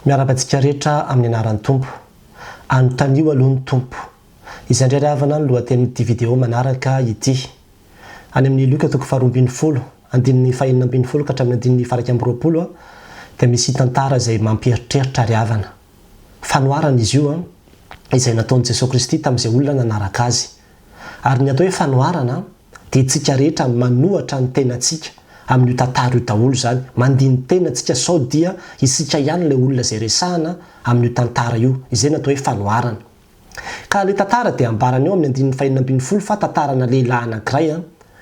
miarabantsika rehetra amin'ny anaran'ny tompo anotanio alohan'ny tompo izay indray ravana ny lohatenin'ity video manaraka ity any amin'ny Luka toko 2:20 andininy 4:20 ka hatramin'ny andininy 1:20 dia misy tantara izay mampieritreritra riavana fanoarana izy io izay nataon'i Jesosy Kristy tamin'izay olona nanaraka azy ary ny atao hoe fanoarana dia tsika rehetra manohatra ny tenantsika amin'ny tantara io daholo zany mandiny tenantsika sao dia isika ihany ilay olona izay resahana amin'ny tantara io izay natao hoe fanoarana ka ilay tantara dia ambarana eo amin'ny andininy 4:20 fa tantarana lehilahy anankiray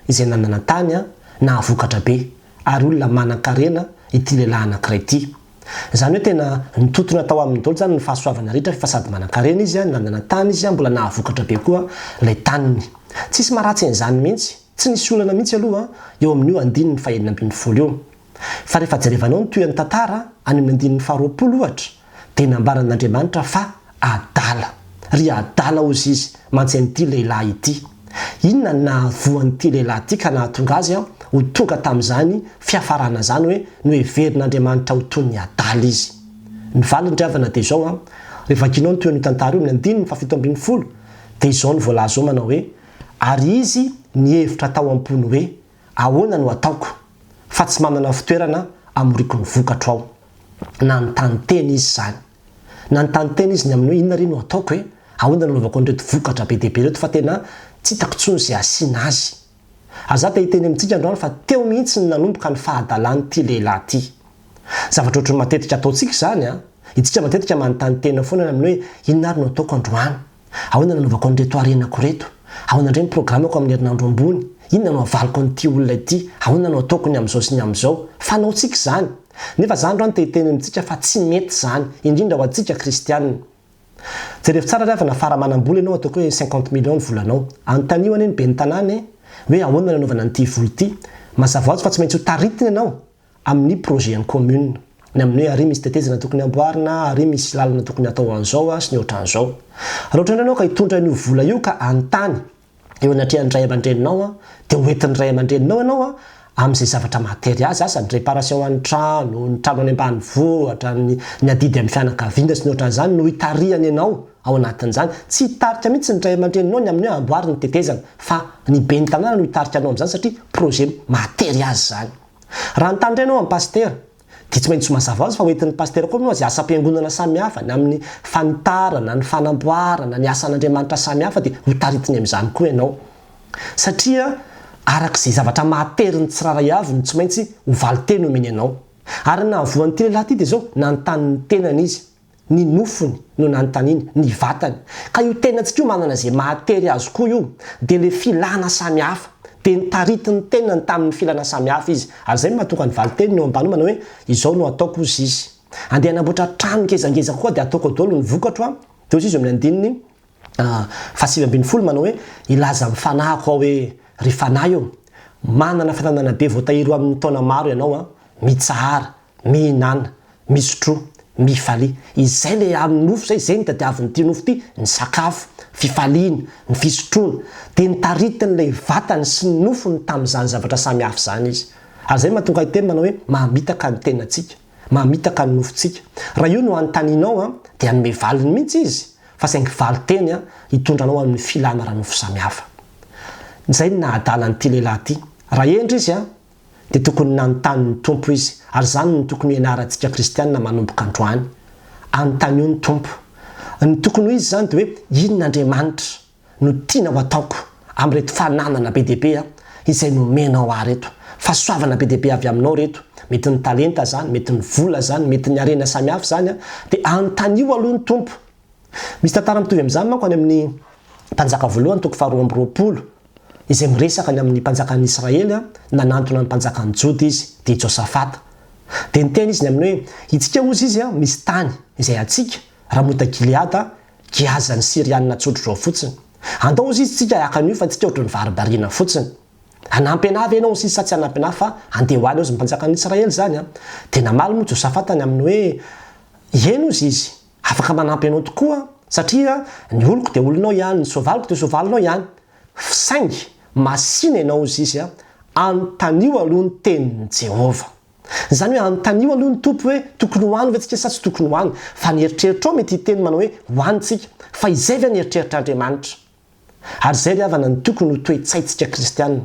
izay nanana tany nahavokatra be ary olona manan-karena ity lehilahy anankiray ity izany hoe tena nitotona tao amin'ny daholo zany ny fahasoavana rehetra fa sady manan-karena izy nanana tany izy mbola nahavokatra be koa ilay taniny tsisy maratsy an'izany mihitsy tsy nisy olana mihitsy aloha eo amin'io andininy 4:20 io fa rehefa jerevanao ny toyan'ny tantara any amin'ny andininy 20 ohatra dia nambaran'Andriamanitra fa adala ry adala ozy izy mantsain'ity lehilahy ity inona nahavoan'ity lehilahy ity ka nahatonga azy ho tonga tamin'izany fiafarana zany hoe no heverin'Andriamanitra ho toy ny adala izy ny valindriavana dia izao rehefa kinao ny toyan'io tantara io amin'ny andininy 7:20 dia izao ny voalaza ao manao hoe ary izy nihevitra tao am-pony hoe ahoana no ataoko fa tsy manana fitoerana amoriko ny vokatra ao nanontany teny izy zany nanontany teny izy ny amin'ny hoe inona ry no ataoko hoe ahoana no lovako an'ireto vokatra be dehibe reto fa tena tsy hitako intsony izay asiana azy aza te hiteny amintsika androany fa teo mihitsy ny nanomboka ny fahadalan'ity lehilahy ity zavatra ohatrany matetika ataontsika zany itsika matetika manontany tena foana amin'ny hoe inona ary no ataoko androany ahoana no lovako an'ireto arenako reto ahoana indray ny programako amin'ny herinandro ambony inona no avaliko an'ity olona ity ahoana no ataoko ny amin'izao sy ny amin'izao fanaontsika zany nefa zany androany te hiteny amintsika fa tsy mety zany indrindra ho antsika kristianina jereo tsara rehefa nafara manam-bola ianao ataoko hoe 50 millions ny volanao anontaniwa eny be ny tanàna hoe ahoana nanaovana an'ity vola ity mazava hoazy fa tsy maintsy ho taritiny ianao amin'ny projet en commune ny amin'ny hoe ary misy tetezana tokony amboarina ary misy lalana tokony atao an'izao sy ny ohatran'izao raha ohatra ianao ka hitondra an'io vola io ka anontany eo anatrehan'ny ray aman-dreninao dia hoentin'ny ray aman-dreninao ianao amin'izay zavatra matery azy asa ny réparation any trano ny trano any ambany vohatra ny adidy amin'ny fianakaviana sy ny ohatran'izany no hitarihany ianao ao anatin'izany tsy hitarika mihitsy ny ray aman-dreninao ny amin'ny hoe amboary ny tetezana fa ny be ny tanàna no hitarika anao amin'izany satria projet matery azy zany raha nitandray ianao amin'ny pastera dia tsy maintsy mazava azy fa hoentin'ny pastera koa minao azy asa am-piangonana samihafa ny amin'ny fanitarana ny fanamboarana ny asan'Andriamanitra samihafa dia ho taritiny amin'izany koa ianao satria arak'izay zavatra matery ny tsiraray avy ny tsy maintsy ho valiteny omeny ianao ary nahavoan'ity lehilahy ity dia zao nanontany ny tenany izy ny nofony no nanontaniany ny vatany ka io tenantsika io manana izay matery azy koa io dia le filana samihafa dia nitaritiny tenany tamin'ny filana samihafa izy ary zay mahatonga ny valiteny eo ambany manao hoe izao no ataoko ozy izy andeha hanamboatra trano ngezangeza koa dia ataoko daholo ny vokatra dia ozy izy amin'ny andininy 7:20 manao hoe ilaza amin'ny fanahiko ao hoe ry fanahy eo manana fananana be voatahiry amin'ny taona maro ianao mitsahara mihinana misotro mifalia izay le amin'ny nofo zay ny tadiavin'ity nofo ity ny sakafo fifaliana ny fisotroana dia nitaritin'ilay vatany sy ny nofony tamin'izany zavatra samihafa zany izy ary zay mahatonga iteny manao hoe mahamitaka ny tenantsika mahamitaka ny nofontsika raha io no anontanianao dia anome valiny mihitsy izy fa saingy valiteny hitondranao amin'ny filana raha nofo samihafa zay ny nahadala n'ity lehilahy ity raha endry izy dia tokony nanontany ny tompo izy ary zany ny tokony ianarantsika kristianina manomboka androany anontany io ny tompo ny tokony ho izy zany dia hoe inona Andriamanitra no tiana ho ataoko amin'reto fananana be dehibe izay nomenao ahy reto fahasoavana be dehibe avy aminao reto mety ny talenta zany mety ny vola zany mety ny arena samihafa zany dia anontany io aloha ny tompo misy tantara mitovy amin'izany manko any amin'ny mpanjaka voalohany toko 2:20 izay miresaka ny amin'ny mpanjakan'ny Israely nanantona ny mpanjakan'ny Jody izy dia Josafata dia niteny izy ny amin'ny hoe itsika ozy izy misy tany izay atsika Ramota Gileada giazan'ny Sirianina tsotro zao fotsiny andao ozy izy tsika hiaka an'io fa tsika ohatry ny varibariana fotsiny hanampy anavy ianao ozy izy sa tsy hanampy anavy fa andeha ho any ozy mpanjakan'ny Israely zany dia namaly moa Josafata ny amin'ny hoe eno ozy izy afaka manampy anao tokoa satria ny oloko dia olonao ihany ny soavaliko dia soavalinao ihany saingy masina ianao ozy izy anontanio aloha ny tenin'ny Jehova Zany hoe anontanio aloha ny tompo hoe tokony hoany ve tsika sa tsy tokony hoany, fa ny eritreritra ao mety hiteny manao hoe hoanitsika, fa izay ve ny eritreritr'Andriamanitra. Ary zay ry havana ny tokony ho toe-tsaintsika kristianina.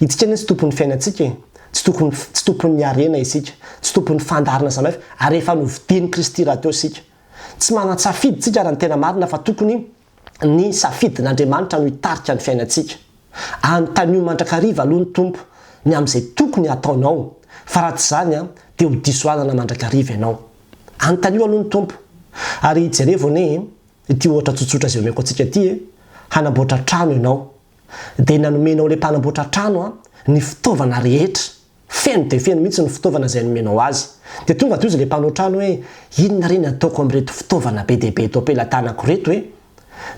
Itsika ny tsy tompony fiainantsika, tsy tompony arena isika, tsy tompony fandarina samihafa, ary efa novidiny Kristy raha teo isika. Tsy manan-tsafidy tsika raha ny tena marina, fa tokony ny safidin'Andriamanitra no hitarika ny fiainantsika. Anontanio mandrakariva aloha ny tompo ny amin'izay tokony ataonao, fa raha tsy zany dia ho disoanana mandrakariva ianao. Anontanio aloha ny tompo. Ary jereo anie ity ohatra tsotsotra izay omeko antsika ity, hanamboatra trano ianao, dia nanomenao ilay mpanamboatra trano ny fitaovana rehetra, feno dia feno mihitsy ny fitaovana izay nomenao azy. Dia tonga dia izy ilay mpanao trano hoe inona reny ataoko amin'ireto fitaovana be dia be eto ampelantanako reto hoe.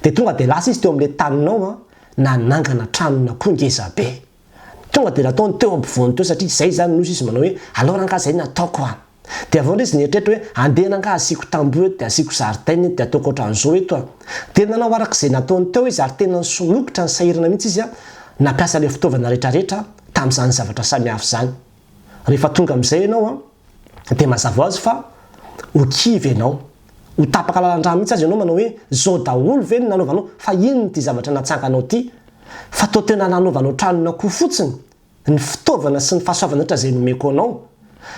Dia tonga dia lasa izy teo amin'ilay taninao nanangana tranona koa ngeza be. Tonga dia nataony teo ampovoany teo satria izay zany nosy izy manao hoe alora angaha izay nataoko dia avao izy nietrehitra hoe andeha angaha asiako tamboho eto dia asiako zaridaina eto dia ataoko ohatran'izao eto dia nanao arak'izay nataony teo izy ary tena somokotra ny sahirana mihitsy izy nampiasa ilay fitaovana rehetrarehetra tamin'izany zavatra samihafa izany. Rehefa tonga amin'izay ianao dia mazava ho azy fa ho kivy ianao, ho tapaka lalan-drano mihitsy azy ianao manao hoe zao daholo ve ny nanaovanao, fa inona ity zavatra natsanganao ity, fa tao tena nanaovanao tranona koa fotsiny ny fitaovana sy ny fahasoavana rehetra izay nomeko anao.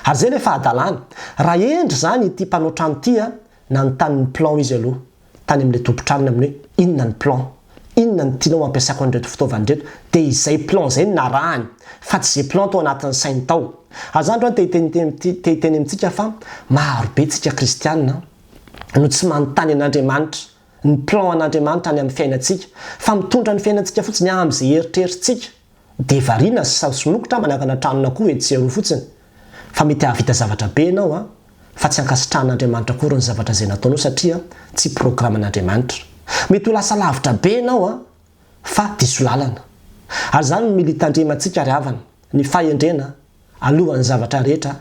Ary zay ilay fahadalana. Raha endry zany ity mpanao trano ity nanontany ny plan izy aloha tany amin'ilay tompo-tranony amin'ny hoe inona ny plan, inona ny tianao ampiasako an'ireto fitaovana reto, dia izay plan zay narahany, fa tsy izay plan tao anatin'ny sainy tao. Azany ro te-hiteny amintsika fa maro be tsika kristianina no tsy manontany an'Andriamanitra ny plan an'Andriamanitra any amin'ny fiainantsika, fa mitondra ny fiainantsika fotsiny amin'izay eritreritsika, dia variana sy somokotra manakana tranona koa etsero fotsiny. Fa mety havita zavatra be ianao fa tsy ankasitrahan'Andriamanitra koa ny zavatra izay nataonao satria tsy programan'Andriamanitra. Mety ho lasa lavitra be ianao fa diso lalana. Ary zany no mila hitandremantsika ry havana, ny fahendrena alohan'ny zavatra rehetra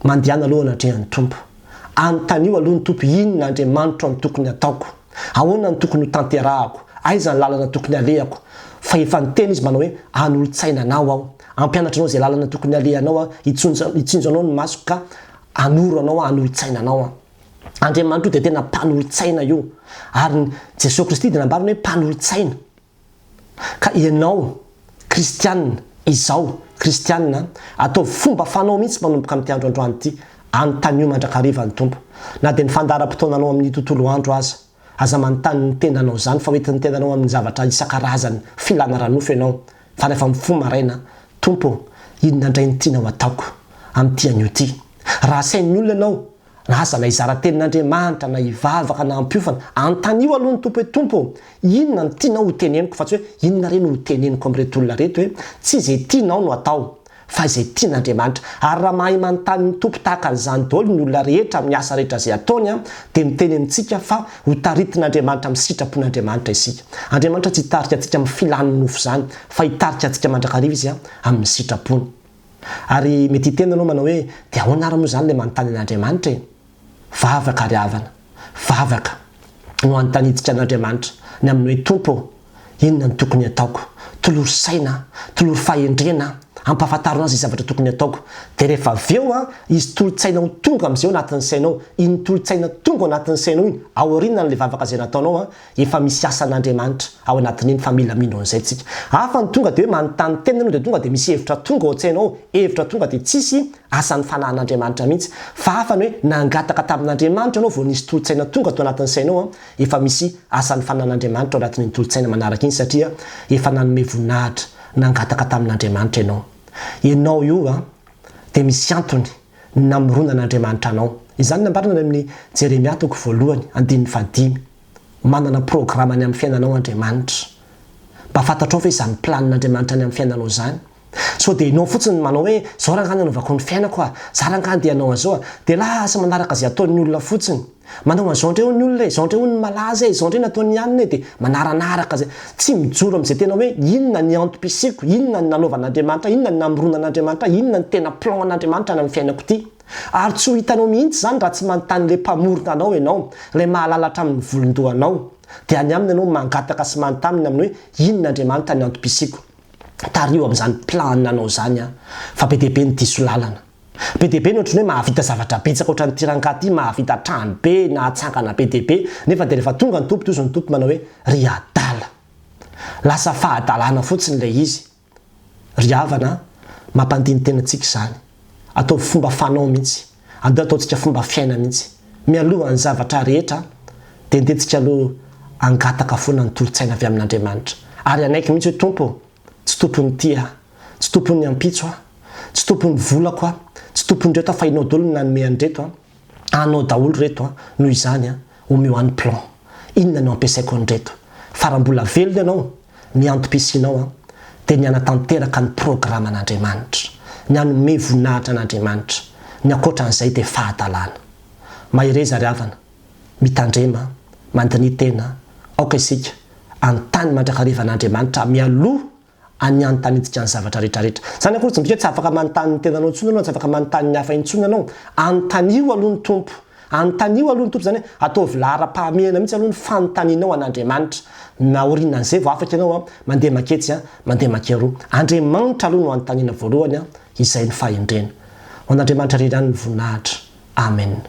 mandehana aloha anatrehan'ny tompo. Anontanio aloha ny tompo inona Andriamanitra no tokony ataoko, ahoana ny tokony ho tanterahako, aiza ny lalana tokony alehako. Fa efa niteny izy manao hoe anolo-tsaina anao aho, ampianatra anao izay lalana tokony alehanao, hitsinjo anao ny maso ka anoro anao anolo-tsaina anao. Andriamanitra io dia tena mpanolo-tsaina io, ary Jesosy Kristy dia nambariny hoe mpanolo-tsaina. Ka ianao kristianina, izao kristianina, atao fomba fanao mihitsy manomboka amin'ity androandroany ity. Anontanio mandrakariva ny tompo. Na dia ny fandaharam-potoananao amin'ny tontolo andro aza manontany ny tendanao zany, fa hoentin'ny tendanao amin'ny zavatra isan-karazany filana ranofo ianao, fa rehefa mifoha maraina, tompo inona indray ny tianao ataoko amin'ity anio ity. Raha sain'ny olona ianao, na aza na hizara tenin'Andriamanitra na hivavaka na hampiofana, anontanio aloha ny tompo hoe tompo inona ny tianao ho teneniko, fa tsy hoe inona reny ho teneniko amin'ireto olona reto, hoe tsy izay tianao no atao fa izay tian'Andriamanitra. Ary raha mahay manontany ny tompo tahaka an'izany daholo ny olona rehetra amin'ny asa rehetra izay ataony dia miteny amintsika fa ho taritin'Andriamanitra amin'ny sitrapon'Andriamanitra isika. Andriamanitra tsy hitarika antsika amin'ny filan'ny nofo zany, fa hitarika antsika mandrakariva izy amin'ny sitrapony. Ary mety hiteny ianao manao hoe dia ahoana ary moa zany ilay manontany an'Andriamanitra e? Vavaka ry havana, vavaka no anontanitsika an'Andriamanitra ny amin'ny hoe tompo inona ny tokony ataoko, tolory saina, tolory fahendrena, ampahafantarina azy zavatra tokony ataoko. Dia rehefa avy eo izy tolotsainao tonga amin'izay anatin'ny sainao, iny tolotsaina tonga anatin'ny sainao iny, ao aoriana n'ilay vavaka izay nataonao efa misy asan'Andriamanitra ao anatin'iny, fa mila mino an'izay tsika. Hafa ny tonga dia hoe manontany tena ianao dia tonga dia misy hevitra tonga ao an-tsainao, hevitra tonga dia tsisy asan'ny fanahin'Andriamanitra mihitsy, fa hafa ny hoe nangataka tamin'Andriamanitra ianao vao nisy tolotsaina tonga tao anatin'ny sainao efa misy asan'ny fanahin'Andriamanitra ao anatin'iny tolotsaina manaraka iny, satria efa nanome voninahitra nangataka tamin'Andriamanitra ianao io dia misy antony namirona an'Andriamanitra anao. Izany nambarina amin'ny Jeremia toko voalohany 1:5, manana programany amin'ny fiainanao Andriamanitra, mba fantatrao fa izany planin'Andriamanitra any amin'ny fiainanao zany. So dia ianao fotsiny manao hoe zao raha ngany anaovako ny fiainako za raha ngany dia anao an'izao dia lasa manaraka izay ataon'ny olona fotsiny, manao an'izao ndreo ny olona izao ndreo ny malaza izao ndreo nataony hanina dia manaranaraka zay, tsy mijoro amin'izay tena hoe inona ny antom-pisiko, inona ny nanaovan'Andriamanitra, inona ny namoronan'Andriamanitra, inona ny tena plan an'Andriamanitra any amin'ny fiainako ity. Ary tsy ho hitanao mihitsy zany raha tsy manontany ilay mpamorona anao ianao, ilay mahalalatra amin'ny volondohanao, dia any aminy ianao mangataka sy manontany amin'ny hoe inona Andriamanitra ny antom-pisiko. Tario amin'izany plan nanao zany fa be dia be ny diso lalana. be dia be no ohatrany hoe mahavita zavatra betsaka ohatran'ny tirangady mahavita trano be na atsangana be dia be nefa dia rehefa tonga ny tompo toy ny tompo manao hoe ry adala lasa fahadalana fotsiny ilay izy ry havana mampandiny tenantsika izany atao fomba fanao mihitsy andeo ataontsika fomba fiaina mihitsy mialohan'ny zavatra rehetra dia ndentsika aloha angataka foana ny tolotsaina avy amin'Andriamanitra ary anaiky mihitsy hoe tompo tsy tompony tia tsy tompony ampitso tsy tompony volako tsy tompony reto fa inao daholo nanome andreto anao daholo reto noho izany omeo any plan inona no ampiasaiko andreto fa raha mbola velona ianao ny antom-pisinao dia ny anatanteraka ny programan'Andriamanitra ny anome voninahitra an'Andriamanitra ny akoatran'izay dia fahadalana mahireza ry havana mitandrema mandiny tena aoka isika antany mandrakarivan'Andriamanitra mialoha any antanitsika ny zavatra rehetrarehetra zany akory tsy mbika tsy afaka manontany ny tenanao intsony ianao tsy afaka manontany ny hafa intsony ianao anontanio aloha ny tompo anontanio aloha ny tompo zany hoe ataovy lara-pahamehana mihitsy aloha ny fanontanianao an'Andriamanitra na orinan'izay vao afaka ianao mandeha maketsy mandeha makeroa Andriamanitra aloha no anontaniana voalohany izay ny fahendrena ho an'Andriamanitra rirany ny voninahitra amen.